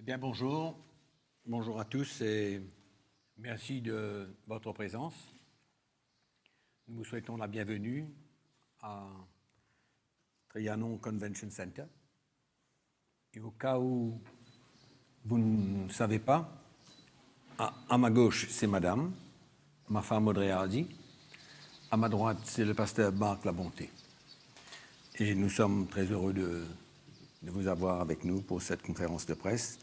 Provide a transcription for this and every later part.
Bien, bonjour. Bonjour à tous et merci de votre présence. Nous vous souhaitons la bienvenue à Trianon Convention Center. Et au cas où vous ne savez pas, à ma gauche, c'est Madame, ma femme Audrey Hardy. À ma droite, c'est le pasteur Marc Labonté. Et nous sommes très heureux de vous avoir avec nous pour cette conférence de presse,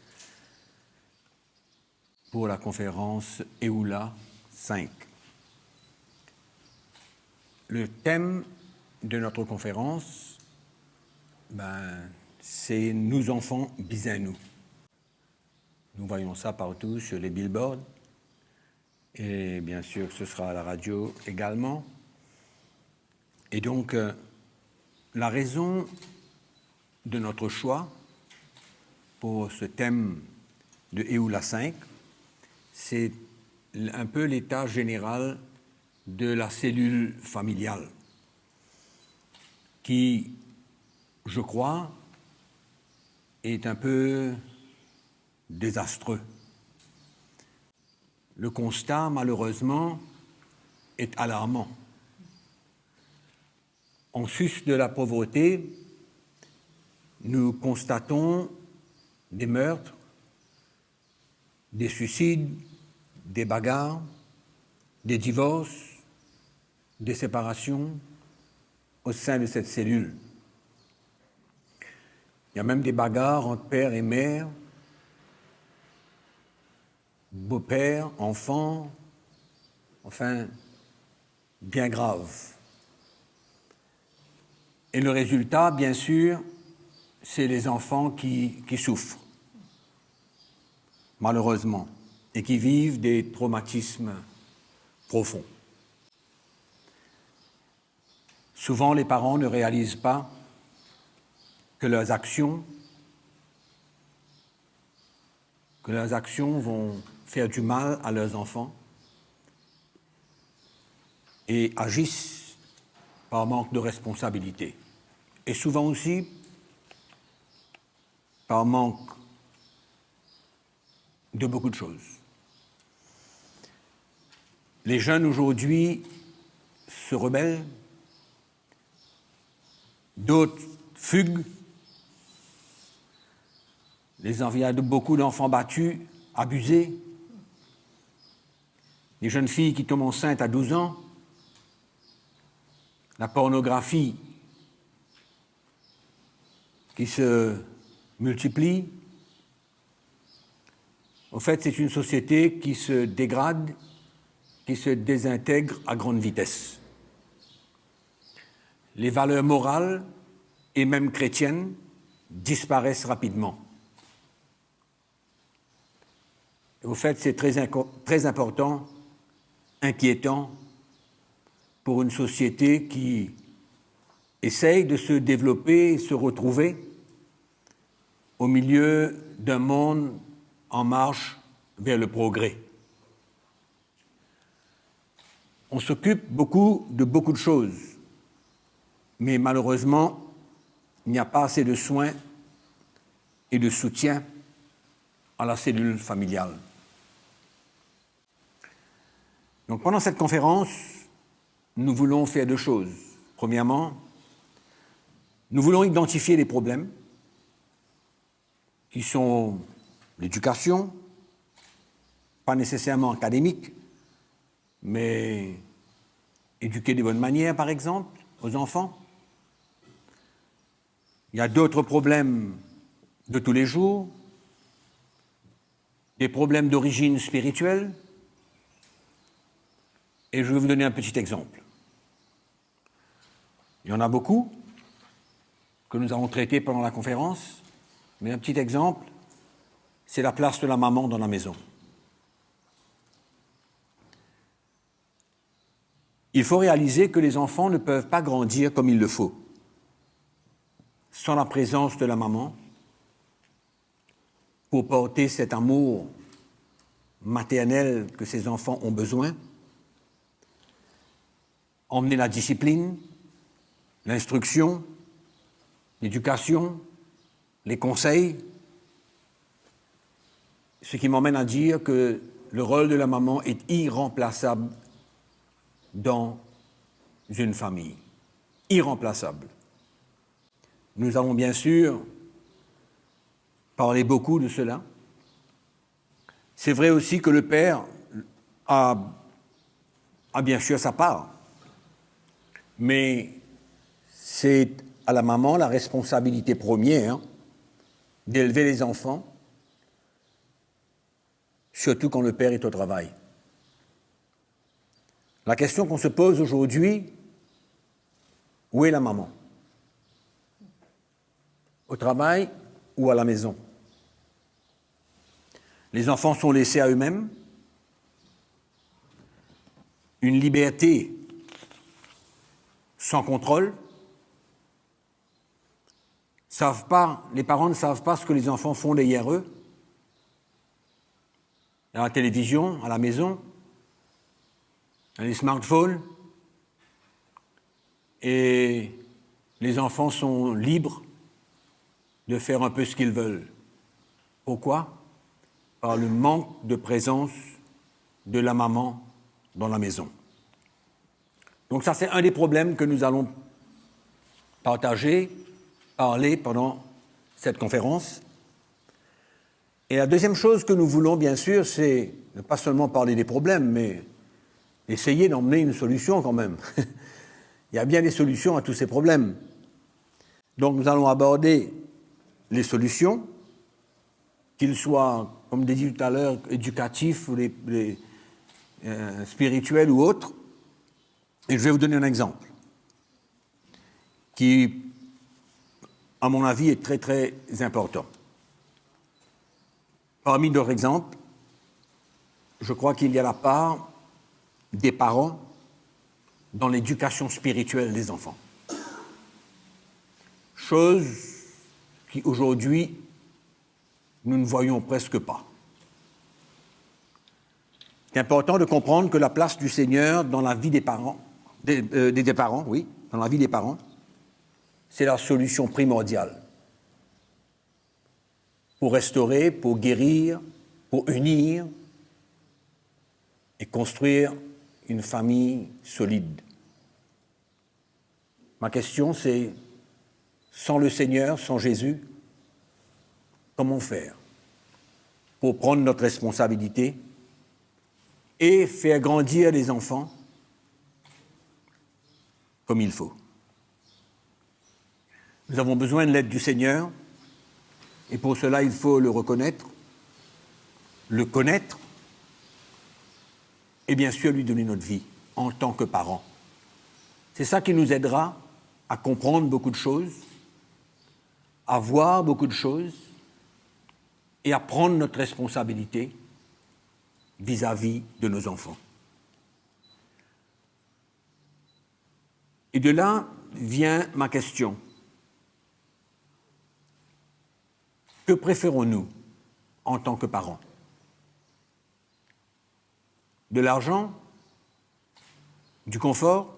pour la conférence EULA 5. Le thème de notre conférence, c'est « Nous enfants, bisous nous ». Nous voyons ça partout sur les billboards et bien sûr ce sera à la radio également. Et donc, la raison de notre choix pour ce thème de EULA 5, c'est un peu l'état général de la cellule familiale qui, je crois, est un peu désastreux. Le constat, malheureusement, est alarmant. En sus de la pauvreté, nous constatons des meurtres, des suicides, des bagarres, des divorces, des séparations au sein de cette cellule. Il y a même des bagarres entre père et mère, beau-père, enfant, enfin, bien grave. Et le résultat, bien sûr, c'est les enfants qui souffrent, malheureusement, et qui vivent des traumatismes profonds. Souvent, les parents ne réalisent pas que leurs actions vont faire du mal à leurs enfants et agissent par manque de responsabilité. Et souvent aussi par manque de beaucoup de choses. Les jeunes aujourd'hui se rebellent, d'autres fuguent. Il y a beaucoup d'enfants battus, abusés. Des jeunes filles qui tombent enceintes à 12 ans. La pornographie qui se multiplie. En fait, c'est une société qui se dégrade, qui se désintègre à grande vitesse. Les valeurs morales et même chrétiennes disparaissent rapidement. Et au fait, c'est très important, inquiétant pour une société qui essaye de se développer et se retrouver au milieu d'un monde en marche vers le progrès. On s'occupe beaucoup de choses, mais malheureusement, il n'y a pas assez de soins et de soutien à la cellule familiale. Donc pendant cette conférence, nous voulons faire deux choses. Premièrement, nous voulons identifier les problèmes qui sont l'éducation, pas nécessairement académique, mais éduquer de bonne manière, par exemple, aux enfants. Il y a d'autres problèmes de tous les jours, des problèmes d'origine spirituelle, et je vais vous donner un petit exemple. Il y en a beaucoup que nous avons traités pendant la conférence, mais un petit exemple, c'est la place de la maman dans la maison. Il faut réaliser que les enfants ne peuvent pas grandir comme il le faut, sans la présence de la maman, pour porter cet amour maternel que ces enfants ont besoin, emmener la discipline, l'instruction, l'éducation, les conseils. Ce qui m'emmène à dire que le rôle de la maman est irremplaçable dans une famille. Irremplaçable. Nous avons bien sûr parlé beaucoup de cela. C'est vrai aussi que le père a bien sûr sa part, mais c'est à la maman la responsabilité première d'élever les enfants, surtout quand le père est au travail. La question qu'on se pose aujourd'hui, où est la maman? Au travail ou à la maison? Les enfants sont laissés à eux-mêmes. Une liberté sans contrôle. Les parents ne savent pas ce que les enfants font derrière eux. À la télévision, à la maison, à les smartphones. Et les enfants sont libres de faire un peu ce qu'ils veulent. Pourquoi? Par le manque de présence de la maman dans la maison. Donc ça, c'est un des problèmes que nous allons parler pendant cette conférence. Et la deuxième chose que nous voulons, bien sûr, c'est ne pas seulement parler des problèmes, mais essayer d'emmener une solution quand même. Il y a bien des solutions à tous ces problèmes. Donc nous allons aborder les solutions, qu'ils soient, comme je disais tout à l'heure, éducatifs ou spirituels ou autres. Et je vais vous donner un exemple qui, à mon avis, est très très important. Parmi d'autres exemples, je crois qu'il y a la part des parents dans l'éducation spirituelle des enfants. Chose qui, aujourd'hui, nous ne voyons presque pas. C'est important de comprendre que la place du Seigneur dans la vie des parents, dans la vie des parents, c'est la solution primordiale pour restaurer, pour guérir, pour unir et construire une famille solide. Ma question, c'est, sans le Seigneur, sans Jésus, comment faire pour prendre notre responsabilité et faire grandir les enfants comme il faut? Nous avons besoin de l'aide du Seigneur, et pour cela, il faut le reconnaître, le connaître, et bien sûr lui donner notre vie en tant que parents. C'est ça qui nous aidera à comprendre beaucoup de choses, à voir beaucoup de choses, et à prendre notre responsabilité vis-à-vis de nos enfants. Et de là vient ma question. Que préférons-nous en tant que parents? De l'argent? Du confort?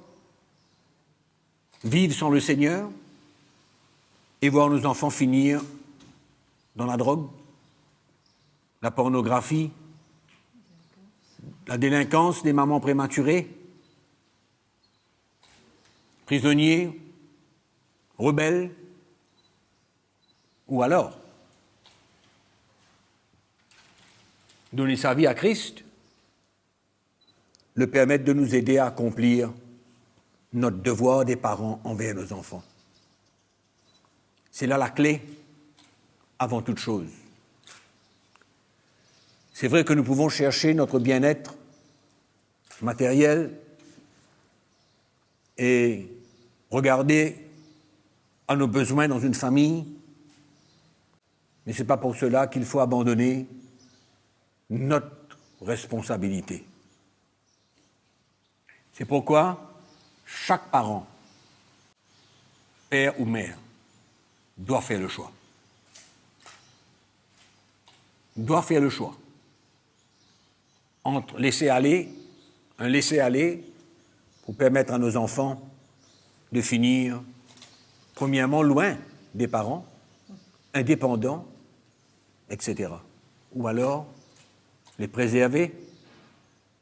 Vivre sans le Seigneur? Et voir nos enfants finir dans la drogue, la pornographie, la délinquance des mamans prématurées, prisonniers, rebelles, ou alors donner sa vie à Christ, le permettre de nous aider à accomplir notre devoir des parents envers nos enfants. C'est là la clé avant toute chose. C'est vrai que nous pouvons chercher notre bien-être matériel et regarder à nos besoins dans une famille, mais ce n'est pas pour cela qu'il faut abandonner notre responsabilité. C'est pourquoi chaque parent, père ou mère, doit faire le choix. Doit faire le choix entre un laisser-aller pour permettre à nos enfants de finir, premièrement, loin des parents, indépendants, etc. ou alors les préserver.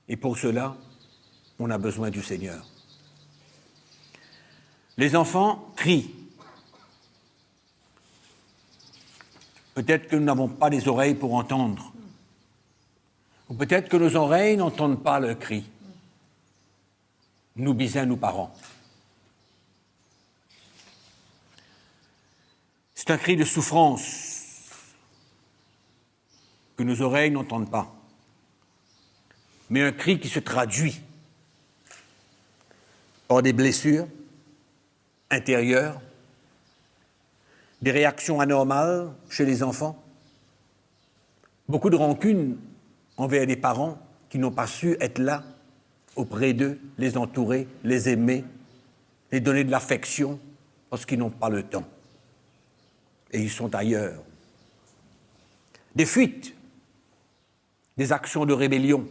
Et pour cela, on a besoin du Seigneur. Les enfants crient. Peut-être que nous n'avons pas les oreilles pour entendre. Ou peut-être que nos oreilles n'entendent pas le cri. Nous bisons nos parents. C'est un cri de souffrance que nos oreilles n'entendent pas, mais un cri qui se traduit par des blessures intérieures, des réactions anormales chez les enfants, beaucoup de rancune envers des parents qui n'ont pas su être là auprès d'eux, les entourer, les aimer, les donner de l'affection parce qu'ils n'ont pas le temps. Et ils sont ailleurs. Des fuites, des actions de rébellion,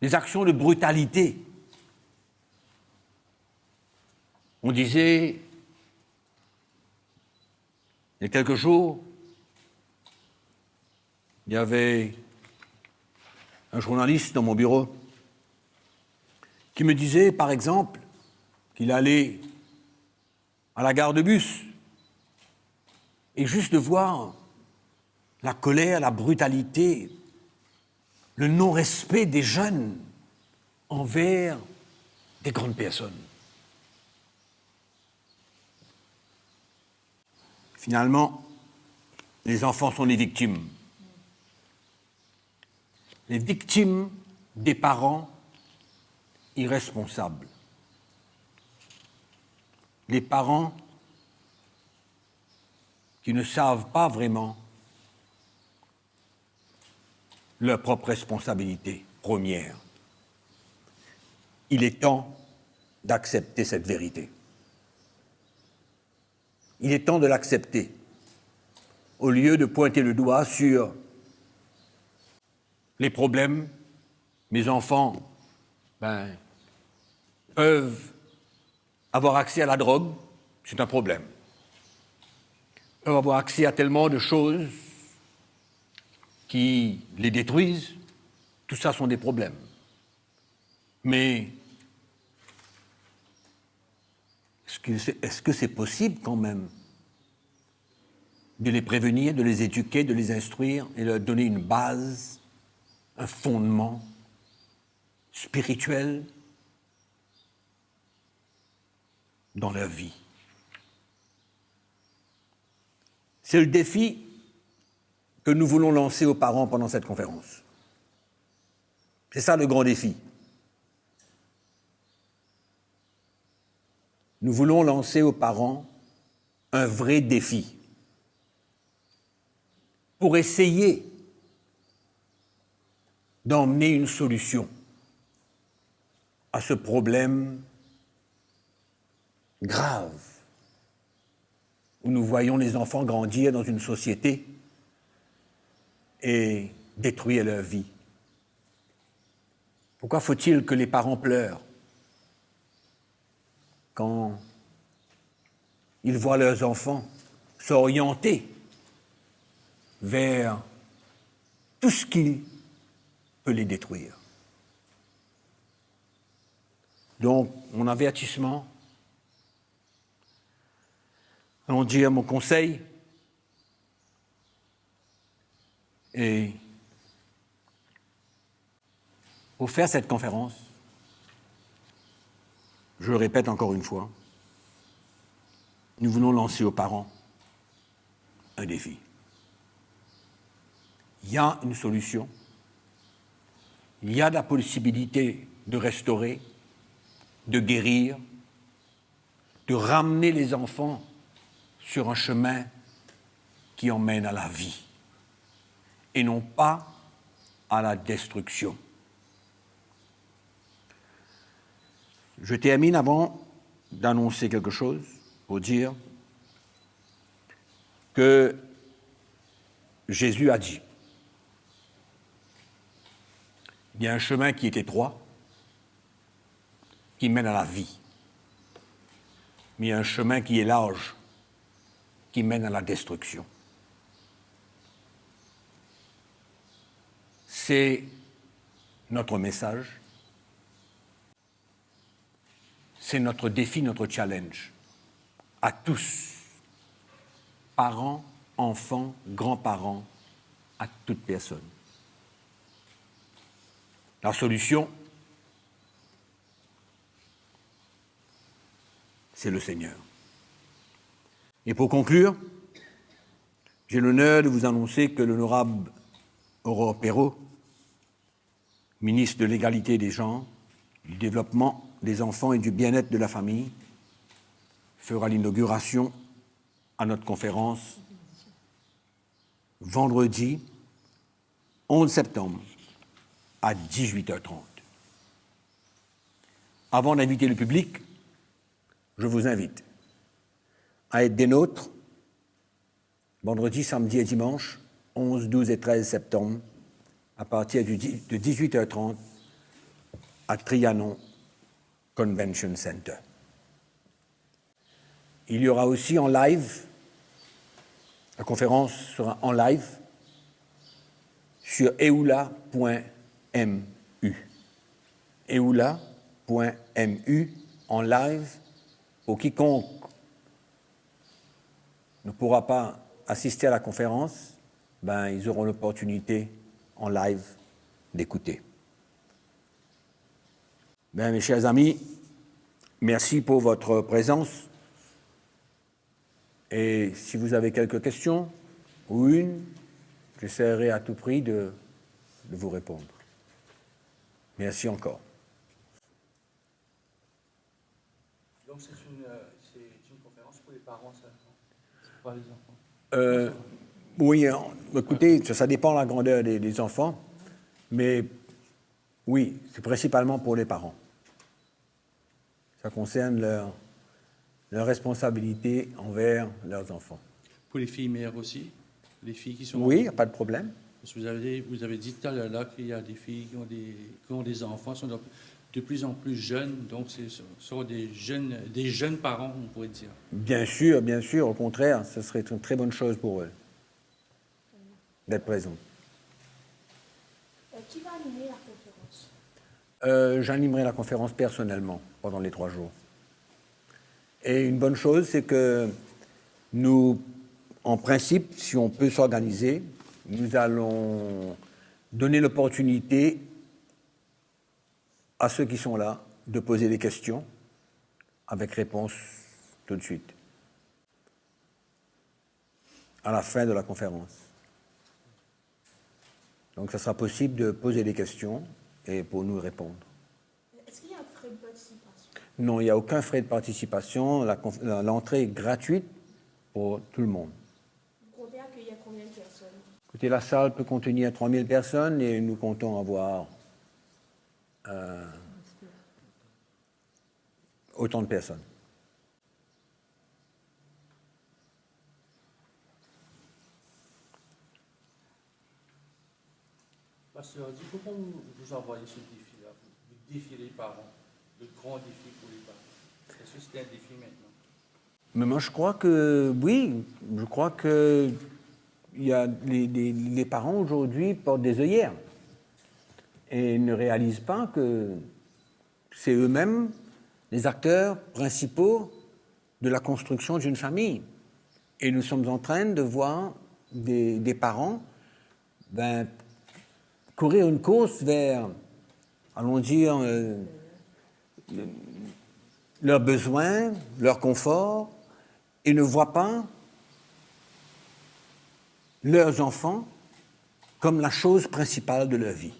des actions de brutalité. On disait, il y a quelques jours, il y avait un journaliste dans mon bureau qui me disait, par exemple, qu'il allait à la gare de bus et juste de voir la colère, la brutalité, le non-respect des jeunes envers des grandes personnes. Finalement, les enfants sont les victimes. Les victimes des parents irresponsables. Les parents qui ne savent pas vraiment leur propre responsabilité première. Il est temps d'accepter cette vérité. Il est temps de l'accepter, au lieu de pointer le doigt sur les problèmes. Mes enfants peuvent avoir accès à la drogue, c'est un problème. Ils peuvent avoir accès à tellement de choses qui les détruisent, tout ça sont des problèmes. Mais est-ce que c'est possible quand même de les prévenir, de les éduquer, de les instruire et de leur donner une base, un fondement spirituel dans leur vie? C'est le défi que nous voulons lancer aux parents pendant cette conférence. C'est ça le grand défi. Nous voulons lancer aux parents un vrai défi pour essayer d'emmener une solution à ce problème grave où nous voyons les enfants grandir dans une société et détruire leur vie. Pourquoi faut-il que les parents pleurent quand ils voient leurs enfants s'orienter vers tout ce qui peut les détruire? Donc, mon avertissement, allons dire mon conseil, et pour faire cette conférence, je le répète encore une fois, nous voulons lancer aux parents un défi. Il y a une solution, il y a la possibilité de restaurer, de guérir, de ramener les enfants sur un chemin qui emmène à la vie et non pas à la destruction. Je termine avant d'annoncer quelque chose pour dire que Jésus a dit, il y a un chemin qui est étroit, qui mène à la vie, mais il y a un chemin qui est large, qui mène à la destruction. C'est notre message, c'est notre défi, notre challenge à tous, parents, enfants, grands-parents, à toute personne. La solution, c'est le Seigneur. Et pour conclure, j'ai l'honneur de vous annoncer que l'honorable Aurore Perrault, ministre de l'Égalité des genres, du développement des enfants et du bien-être de la famille, fera l'inauguration à notre conférence vendredi 11 septembre à 18h30. Avant d'inviter le public, je vous invite à être des nôtres vendredi, samedi et dimanche 11, 12 et 13 septembre à partir de 18h30 à Trianon Convention Center. Il y aura aussi en live, la conférence sera en live sur eula.mu. eula.mu en live pour quiconque ne pourra pas assister à la conférence, ils auront l'opportunité en live d'écouter. Mes chers amis, merci pour votre présence. Et si vous avez quelques questions, ou une, j'essaierai à tout prix de vous répondre. Merci encore. Donc c'est une conférence pour les parents, ça, c'est pas les enfants. Oui, écoutez, ça dépend de la grandeur des enfants, mais oui, c'est principalement pour les parents. Ça concerne leur responsabilité envers leurs enfants. Pour les filles mères aussi, les filles qui sont... Oui, il n'y a pas de problème. Parce que vous avez dit tout à l'heure qu'il y a des filles qui ont des enfants, sont de plus en plus jeunes, donc ce sont des jeunes parents, on pourrait dire. Bien sûr, au contraire, ce serait une très bonne chose pour eux d'être présents. Qui va animer la conférence? J'animerai la conférence personnellement pendant les 3 jours. Et une bonne chose, c'est que nous, en principe, si on peut s'organiser, nous allons donner l'opportunité à ceux qui sont là de poser des questions avec réponse tout de suite, à la fin de la conférence. Donc, ça sera possible de poser des questions et pour nous répondre. Est-ce qu'il y a un frais de participation? Non, il n'y a aucun frais de participation. L'entrée est gratuite pour tout le monde. Vous comptez accueillir combien de personnes? Écoutez, la salle peut contenir 3000 personnes et nous comptons avoir autant de personnes. Pasteur, pourquoi vous envoyez ce défi-là? Vous défiez les parents, le grand défi pour les parents. Est-ce que c'est un défi maintenant? Mais moi, je crois que oui. Je crois que les parents aujourd'hui portent des œillères et ne réalisent pas que c'est eux-mêmes les acteurs principaux de la construction d'une famille. Et nous sommes en train de voir des parents courir une course vers, allons dire, leurs besoins, leur confort, et ne voient pas leurs enfants comme la chose principale de leur vie.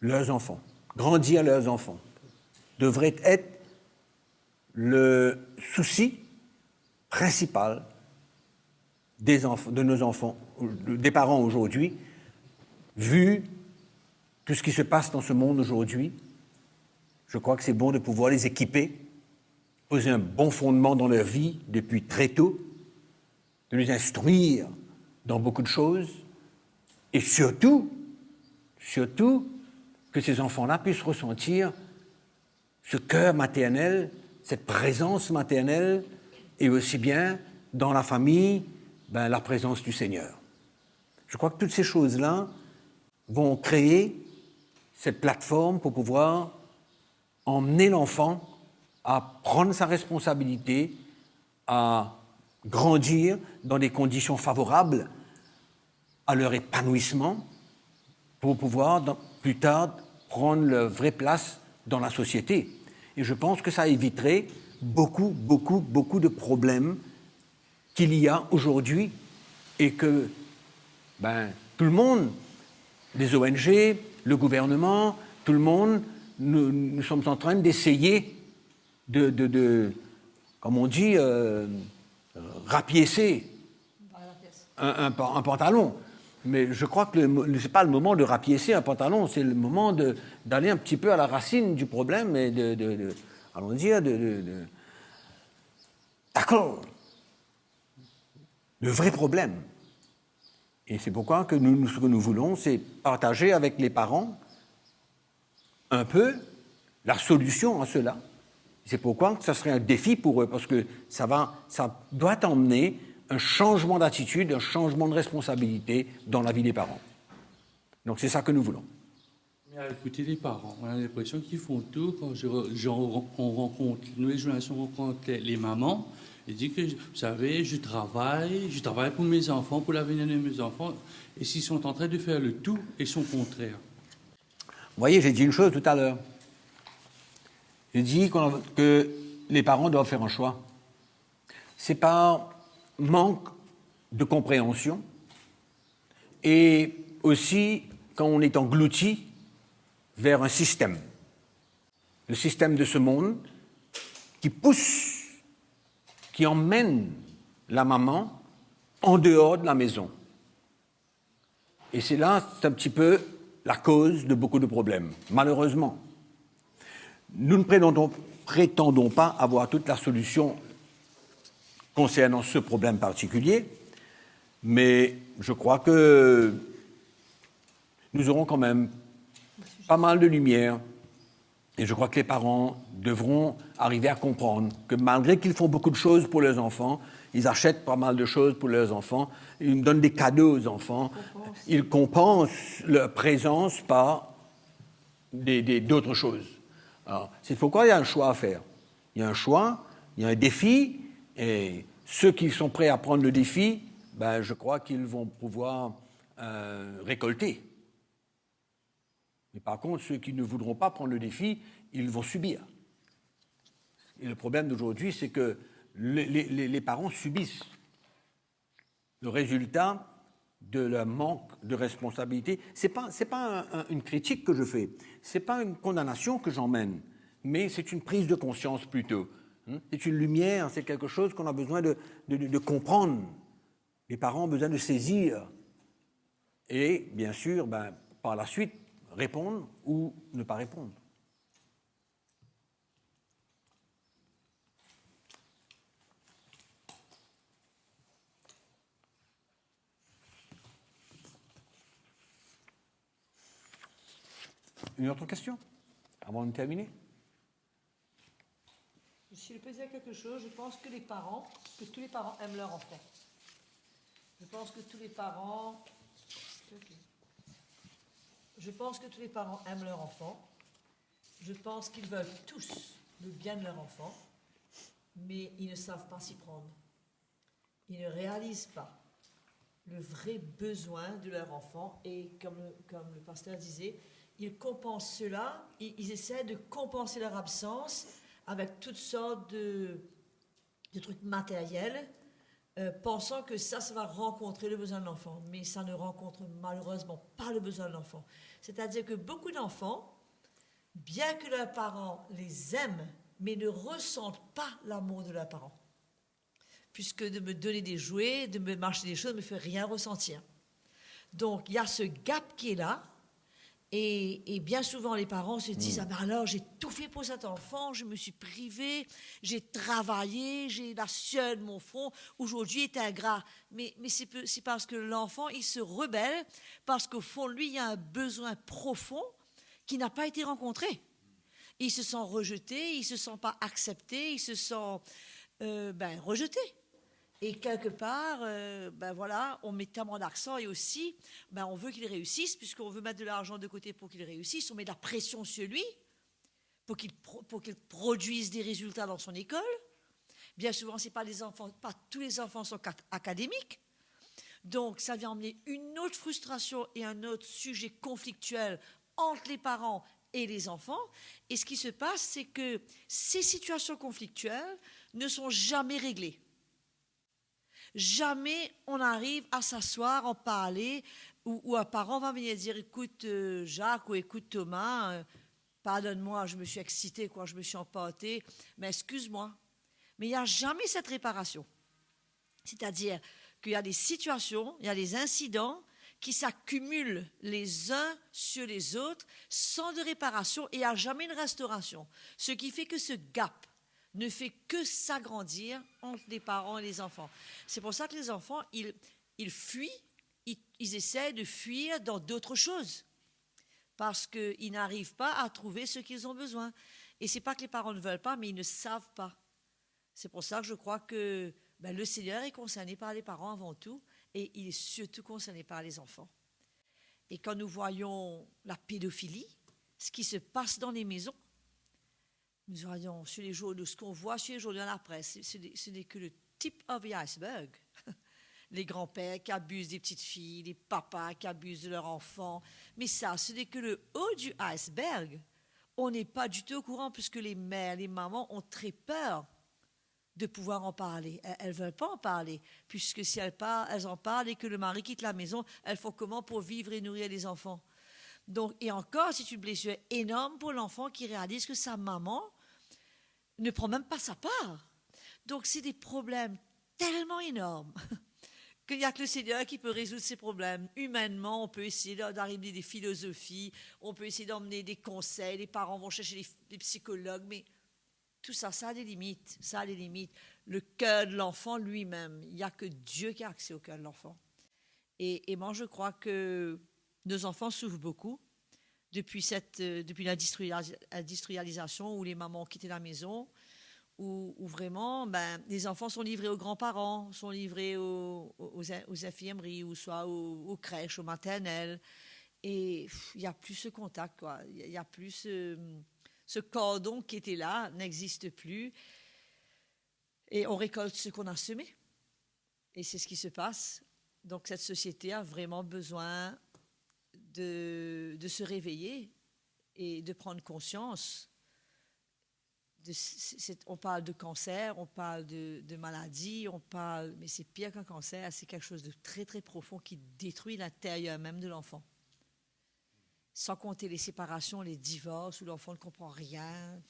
Leurs enfants, grandir leurs enfants, devrait être le souci principal de nos enfants, des parents aujourd'hui, vu tout ce qui se passe dans ce monde aujourd'hui. Je crois que c'est bon de pouvoir les équiper, poser un bon fondement dans leur vie depuis très tôt, de les instruire dans beaucoup de choses, et surtout que ces enfants-là puissent ressentir ce cœur maternel, cette présence maternelle, et aussi bien dans la famille, la présence du Seigneur. Je crois que toutes ces choses-là vont créer cette plateforme pour pouvoir emmener l'enfant à prendre sa responsabilité, à grandir dans des conditions favorables à leur épanouissement pour pouvoir, plus tard, prendre leur vraie place dans la société. Et je pense que ça éviterait beaucoup de problèmes qu'il y a aujourd'hui et que tout le monde, les ONG, le gouvernement, tout le monde, nous sommes en train d'essayer comme on dit, rapiécer un pantalon. Mais je crois que ce n'est pas le moment de rapiécer un pantalon, c'est le moment d'aller un petit peu à la racine du problème et allons dire, tackle le vrai problème. Et c'est pourquoi que ce que nous voulons, c'est partager avec les parents un peu la solution à cela. C'est pourquoi que ça serait un défi pour eux, parce que ça doit emmener un changement d'attitude, un changement de responsabilité dans la vie des parents. Donc c'est ça que nous voulons. Mais à écouter les parents, on a l'impression qu'ils font tout. Quand on rencontre, nous les journalistes, on rencontre les mamans, ils disent que, vous savez, je travaille pour mes enfants, pour l'avenir de mes enfants, et s'ils sont en train de faire le tout et son contraire. Vous voyez, j'ai dit une chose tout à l'heure. J'ai dit que les parents doivent faire un choix. C'est par manque de compréhension et aussi quand on est englouti vers un système. Le système de ce monde qui pousse, qui emmène la maman en dehors de la maison. Et c'est un petit peu la cause de beaucoup de problèmes, malheureusement. Nous ne prétendons pas avoir toute la solution concernant ce problème particulier, mais je crois que nous aurons quand même pas mal de lumière et je crois que les parents devront arriver à comprendre que malgré qu'ils font beaucoup de choses pour leurs enfants, ils achètent pas mal de choses pour leurs enfants, ils donnent des cadeaux aux enfants, ils compensent leur présence par d'autres choses. Alors, c'est pourquoi il y a un choix à faire. Il y a un choix, il y a un défi, et ceux qui sont prêts à prendre le défi, je crois qu'ils vont pouvoir récolter. Mais par contre, ceux qui ne voudront pas prendre le défi, ils vont subir. Et le problème d'aujourd'hui, c'est que les parents subissent le résultat de leur manque de responsabilité. C'est pas une critique que je fais, c'est pas une condamnation que j'emmène, mais c'est une prise de conscience plutôt. C'est une lumière, c'est quelque chose qu'on a besoin de comprendre. Les parents ont besoin de saisir et, bien sûr, par la suite, répondre ou ne pas répondre. Une autre question avant de terminer? Si je peux dire quelque chose, je pense que tous les parents aiment leur enfant. Je pense que tous les parents aiment leur enfant. Je pense qu'ils veulent tous le bien de leur enfant, mais ils ne savent pas s'y prendre. Ils ne réalisent pas le vrai besoin de leur enfant et comme le pasteur disait, ils compensent cela, ils essaient de compenser leur absence avec toutes sortes de trucs matériels, pensant que ça va rencontrer le besoin de l'enfant. Mais ça ne rencontre malheureusement pas le besoin de l'enfant. C'est-à-dire que beaucoup d'enfants, bien que leurs parents les aiment, mais ne ressentent pas l'amour de leurs parents. Puisque de me donner des jouets, de me marcher des choses, ne me fait rien ressentir. Donc, il y a ce gap qui est là. Et bien souvent, les parents se disent « Ah ben alors, j'ai tout fait pour cet enfant, je me suis privé, j'ai travaillé, j'ai la sueur de mon front, aujourd'hui il est ingrat. » Mais c'est parce que l'enfant, il se rebelle, parce qu'au fond de lui, il y a un besoin profond qui n'a pas été rencontré. Il se sent rejeté, il ne se sent pas accepté, il se sent rejeté. Et quelque part, ben voilà, on met tellement d'accent et aussi, ben on veut qu'il réussisse, puisqu'on veut mettre de l'argent de côté pour qu'il réussisse, on met de la pression sur lui pour qu'il produise des résultats dans son école. Bien souvent, c'est pas tous les enfants sont académiques. Donc, ça vient emmener une autre frustration et un autre sujet conflictuel entre les parents et les enfants. Et ce qui se passe, c'est que ces situations conflictuelles ne sont jamais réglées. Jamais on arrive à s'asseoir, en parler, ou un parent va venir dire, écoute Jacques ou écoute Thomas, pardonne-moi, je me suis excitée, quoi, je me suis empâtée, mais excuse-moi. Mais il n'y a jamais cette réparation. C'est-à-dire qu'il y a des situations, il y a des incidents qui s'accumulent les uns sur les autres sans de réparation et il n'y a jamais de restauration. Ce qui fait que ce gap ne fait que s'agrandir entre les parents et les enfants. C'est pour ça que les enfants, ils fuient, ils essaient de fuir dans d'autres choses parce qu'ils n'arrivent pas à trouver ce qu'ils ont besoin. Et ce n'est pas que les parents ne veulent pas, mais ils ne savent pas. C'est pour ça que je crois que le Seigneur est concerné par les parents avant tout et il est surtout concerné par les enfants. Et quand nous voyons la pédophilie, ce qui se passe dans les maisons, nous voyons sur les journaux, ce qu'on voit sur les journaux dans la presse, ce n'est que le tip of the iceberg. Les grands-pères qui abusent des petites filles, les papas qui abusent de leurs enfants. Mais ça, ce n'est que le haut du iceberg. On n'est pas du tout au courant puisque les mères, les mamans ont très peur de pouvoir en parler. Elles ne veulent pas en parler, puisque si elles en parlent et que le mari quitte la maison, elles font comment pour vivre et nourrir les enfants? Donc, et encore, c'est une blessure énorme pour l'enfant qui réalise que sa maman ne prend même pas sa part. Donc, c'est des problèmes tellement énormes qu'il n'y a que le Seigneur qui peut résoudre ces problèmes. Humainement, on peut essayer d'arriver des philosophies, on peut essayer d'emmener des conseils, les parents vont chercher des psychologues, mais tout ça, ça a des limites. Ça a des limites. Le cœur de l'enfant lui-même, il n'y a que Dieu qui a accès au cœur de l'enfant. Et moi, je crois que nos enfants souffrent beaucoup depuis l'industrialisation où les mamans ont quitté la maison, où vraiment, les enfants sont livrés aux grands-parents, sont livrés aux infirmeries, ou soit aux crèches, aux maternelles. Et il n'y a plus ce contact, quoi. Il n'y a plus ce cordon qui était là n'existe plus. Et on récolte ce qu'on a semé. Et c'est ce qui se passe. Donc cette société a vraiment besoin de se réveiller et de prendre conscience. On parle de cancer, on parle de maladie, mais c'est pire qu'un cancer, c'est quelque chose de très très profond qui détruit l'intérieur même de l'enfant. Sans compter les séparations, les divorces, où l'enfant ne comprend rien.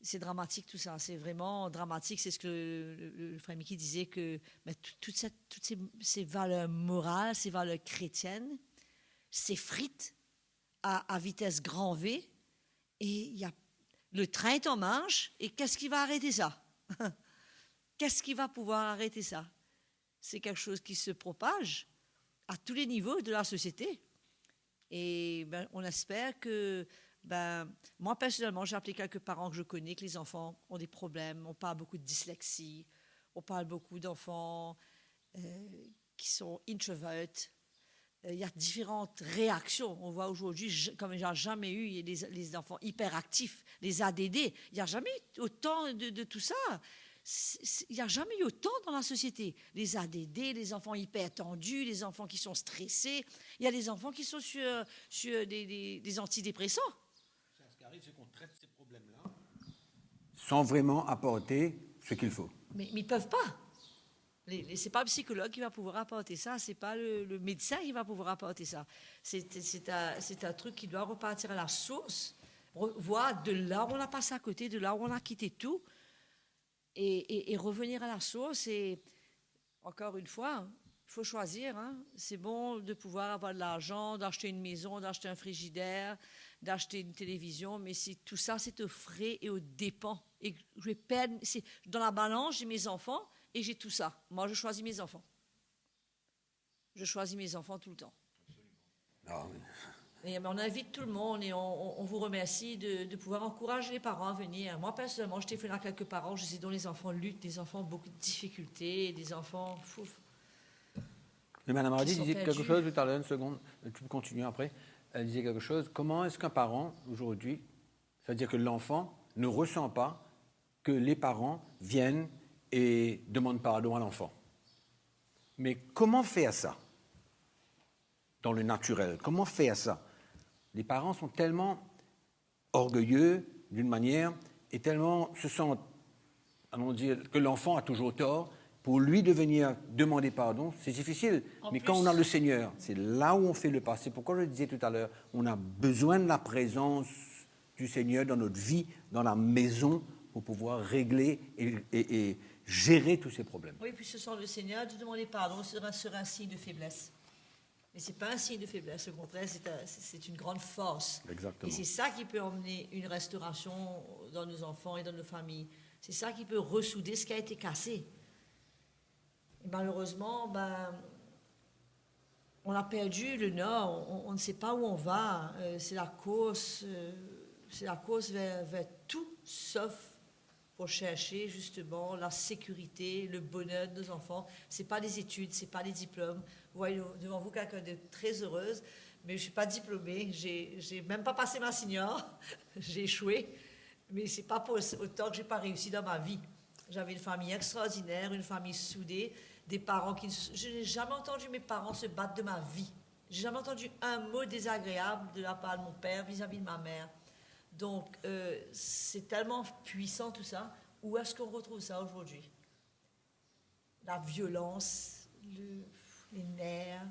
C'est dramatique tout ça, c'est vraiment dramatique. C'est ce que le frère Mickey disait, que toutes ces valeurs morales, ces valeurs chrétiennes s'effritent à vitesse grand V. Et le train est en marche, et qu'est-ce qui va arrêter ça? Qu'est-ce qui va pouvoir arrêter ça? C'est quelque chose qui se propage à tous les niveaux de la société. Et on espère que, moi personnellement, j'ai appelé quelques parents que je connais, que les enfants ont des problèmes. On parle beaucoup de dyslexie, on parle beaucoup d'enfants qui sont introverts. Il y a différentes réactions. On voit aujourd'hui, comme il n'y a jamais eu, les enfants hyperactifs, les ADD. Il n'y a jamais eu autant de tout ça. Il n'y a jamais eu autant dans la société. Les ADD, les enfants hyper tendus, les enfants qui sont stressés. Il y a des enfants qui sont sur des antidépressants. Ce qui arrive, c'est qu'on traite ces problèmes-là sans vraiment apporter ce qu'il faut. Mais ils ne peuvent pas. Ce n'est pas le psychologue qui va pouvoir apporter ça, ce n'est pas le médecin qui va pouvoir apporter ça. C'est un truc qui doit repartir à la source, voir de là où on a passé à côté, de là où on a quitté tout, et revenir à la source. Et encore une fois, il faut choisir. C'est bon de pouvoir avoir de l'argent, d'acheter une maison, d'acheter un frigidaire, d'acheter une télévision, mais si tout ça, c'est aux frais et aux dépens. Et je vais perdre, dans la balance, j'ai mes enfants, et j'ai tout ça. Moi, je choisis mes enfants. Je choisis mes enfants tout le temps. Non, Et on invite tout le monde et on vous remercie de pouvoir encourager les parents à venir. Moi, personnellement, je téléphone à quelques parents, je sais dont les enfants luttent, des enfants ont beaucoup de difficultés, des enfants fous. Mais Mme Hardy sont disait quelque perdus. chose tout à l'heure, une seconde, tu peux continuer après. Elle disait quelque chose. Comment est-ce qu'un parent, aujourd'hui, c'est-à-dire que l'enfant ne ressent pas que les parents viennent et demandent pardon à l'enfant? Mais comment faire ça dans le naturel? Comment faire ça? Les parents sont tellement orgueilleux d'une manière et tellement se sentent, allons dire, que l'enfant a toujours tort. Pour lui de venir demander pardon, c'est difficile. Mais quand on a le Seigneur, c'est là où on fait le pas. C'est pourquoi je disais tout à l'heure, on a besoin de la présence du Seigneur dans notre vie, dans la maison, pour pouvoir régler et gérer tous ces problèmes. Oui, puis ce sont le Seigneur, de demander pardon sera un signe de faiblesse. Mais ce n'est pas un signe de faiblesse, au contraire, c'est une grande force. Exactement. Et c'est ça qui peut emmener une restauration dans nos enfants et dans nos familles. C'est ça qui peut ressouder ce qui a été cassé. Et malheureusement, on a perdu le nord, on ne sait pas où on va. C'est la course vers tout sauf pour chercher justement la sécurité, le bonheur de nos enfants. Ce n'est pas les études, ce n'est pas les diplômes. Vous voyez devant vous quelqu'un de très heureuse, mais je ne suis pas diplômée, je n'ai même pas passé ma senior, j'ai échoué, mais ce n'est pas pour autant que je n'ai pas réussi dans ma vie. J'avais une famille extraordinaire, une famille soudée, des parents qui... Je n'ai jamais entendu mes parents se battre de ma vie. Je n'ai jamais entendu un mot désagréable de la part de mon père vis-à-vis de ma mère. Donc, c'est tellement puissant tout ça. Où est-ce qu'on retrouve ça aujourd'hui? La violence, les nerfs,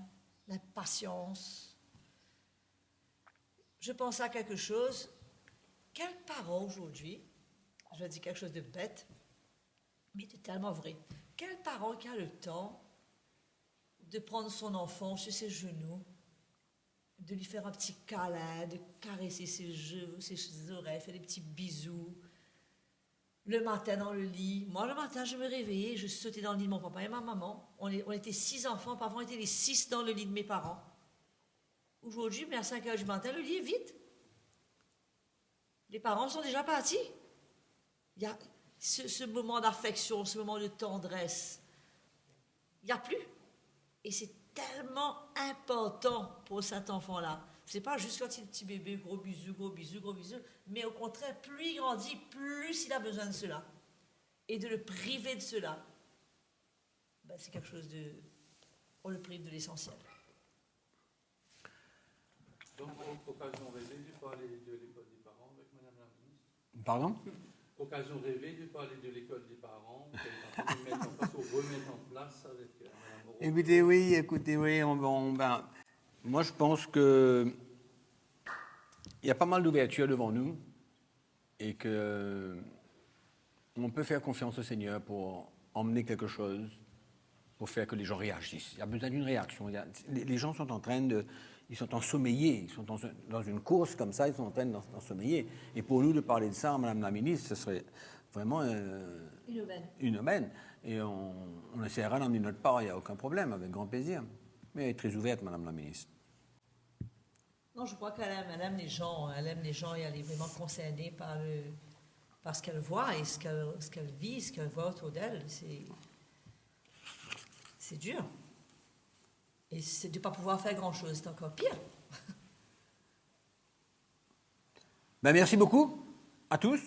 l'impatience. Je pense à quelque chose. Quel parent aujourd'hui, je vais dire quelque chose de bête, mais c'est tellement vrai. Quel parent qui a le temps de prendre son enfant sur ses genoux, de lui faire un petit câlin, de caresser ses cheveux, ses oreilles, faire des petits bisous. Le matin dans le lit. Moi, le matin, je me réveillais, je sautais dans le lit de mon papa et ma maman. On était 6 enfants, parfois on était les 6 dans le lit de mes parents. Aujourd'hui, mais à 5 heures du matin, le lit est vide. Les parents sont déjà partis. Il y a ce moment d'affection, ce moment de tendresse. Il n'y a plus. Et c'est tellement important pour cet enfant-là. C'est pas juste quand il est petit bébé, gros bisous, gros bisous, gros bisous, mais au contraire, plus il grandit, plus il a besoin de cela. Et de le priver de cela, c'est quelque chose de... On le prive de l'essentiel. Donc, occasion rêvée de parler de l'école des parents avec Madame la ministre. Pardon? Occasion rêvée de parler de l'école des parents, remettre en place avec Madame Moreau. Écoutez, oui, moi je pense que il y a pas mal d'ouverture devant nous et que on peut faire confiance au Seigneur pour emmener quelque chose, pour faire que les gens réagissent. Il y a besoin d'une réaction. Les gens sont en train de... Ils sont ensommeillés, ils sont dans une course comme ça, ils sont en train d'ensommeiller. Et pour nous de parler de ça, Madame la ministre, ce serait vraiment une aubaine. Et on essaiera d'emmener notre part, il n'y a aucun problème, avec grand plaisir. Mais elle est très ouverte, Madame la ministre. Non, je crois qu'elle aime les gens. Elle aime les gens et elle est vraiment concernée par ce qu'elle voit et ce qu'elle vit, ce qu'elle voit autour d'elle. C'est dur. Et c'est de ne pas pouvoir faire grand-chose, c'est encore pire. Merci beaucoup à tous.